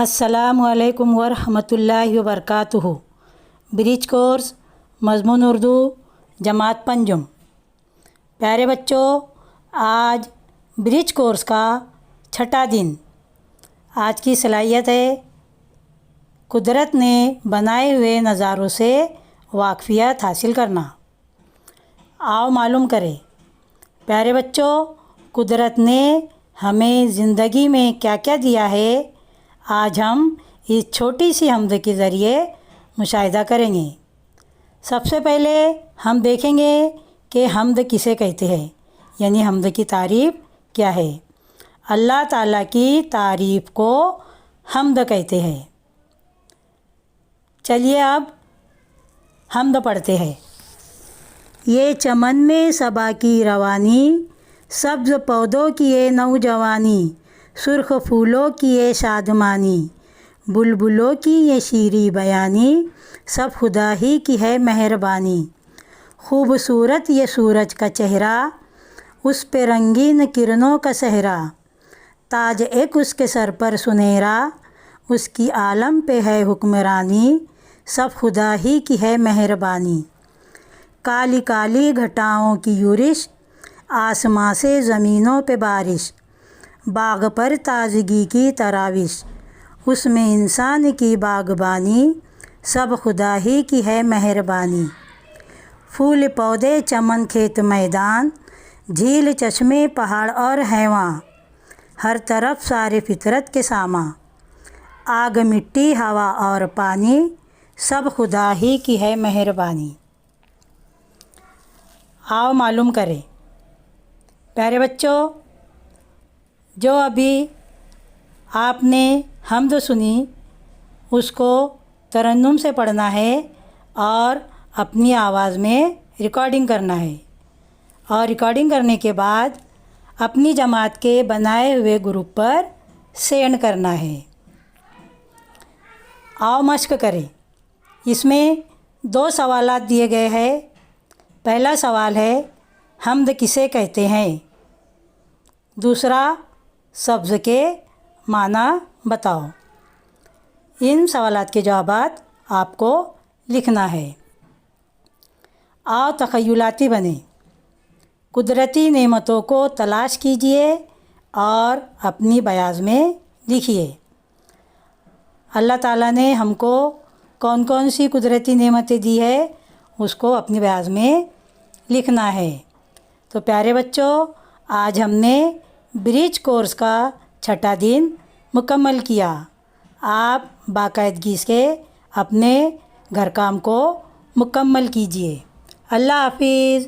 अस्सलामुअलैकुम वरहमतुल्लाहि वबरकातुहू। Bridge course मज़मून Urdu जमात पंजुम। प्यारे बच्चों, आज ब्रिज कोर्स का छठा दिन। आज की सलाहियत है कुदरत ने बनाए हुए नज़ारों से वाक़फ़ियत हासिल करना। आओ मालूम करें। प्यारे बच्चों, कुदरत ने हमें ज़िंदगी में क्या क्या दिया है, आज हम इस छोटी सी हमद के ज़रिए मुशाहिदा करेंगे। सबसे पहले हम देखेंगे कि हमद किसे कहते हैं, यानी हमद की तारीफ़ क्या है। अल्लाह ताला की तारीफ़ को हमद कहते हैं। चलिए अब हमद पढ़ते हैं। ये चमन में सबा की रवानी, सब्ज़ पौधों की ये नौजवानी, सुर्ख फूलों की ये शादमानी, बुलबुलों की ये शीरी बयानी, सब खुदा ही की है मेहरबानी। खूबसूरत ये सूरज का चेहरा, उस पे रंगीन किरणों का सहरा, ताज एक उसके सर पर सुनहरा, उसकी आलम पे है हुक्मरानी, सब खुदा ही की है मेहरबानी। काली काली घटाओं की यूरिश, आसमां से ज़मीनों पे बारिश, बाग पर ताजगी की तराविश, उसमें इंसान की बागबानी, सब खुदा ही की है मेहरबानी। फूल पौधे चमन खेत मैदान, झील चश्मे पहाड़ और हैवान, हर तरफ सारे फितरत के सामा, आग मिट्टी हवा और पानी, सब खुदा ही की है मेहरबानी। आओ मालूम करें। प्यारे बच्चों, जो अभी आपने हम्द सुनी उसको तरन्नुम से पढ़ना है और अपनी आवाज़ में रिकॉर्डिंग करना है, और रिकॉर्डिंग करने के बाद अपनी जमात के बनाए हुए ग्रुप पर सेंड करना है। आओ मश्क करें। इसमें 2 सवालात दिए गए हैं। पहला सवाल है हम्द किसे कहते हैं, दूसरा सब्ज़ के माना बताओ। इन सवालात के जवाबात आपको लिखना है। आओ तख़य्युलाती बने। कुदरती नेमतों को तलाश कीजिए और अपनी बयाज़ में लिखिए। अल्लाह ताला ने हमको कौन कौन सी कुदरती नेमतें दी है उसको अपनी बयाज़ में लिखना है। तो प्यारे बच्चों, आज हमने ब्रिज कोर्स का छठा दिन मुकम्मल किया। आप बाकायदगी से अपने घर काम को मुकम्मल कीजिए। अल्लाह हाफिज़।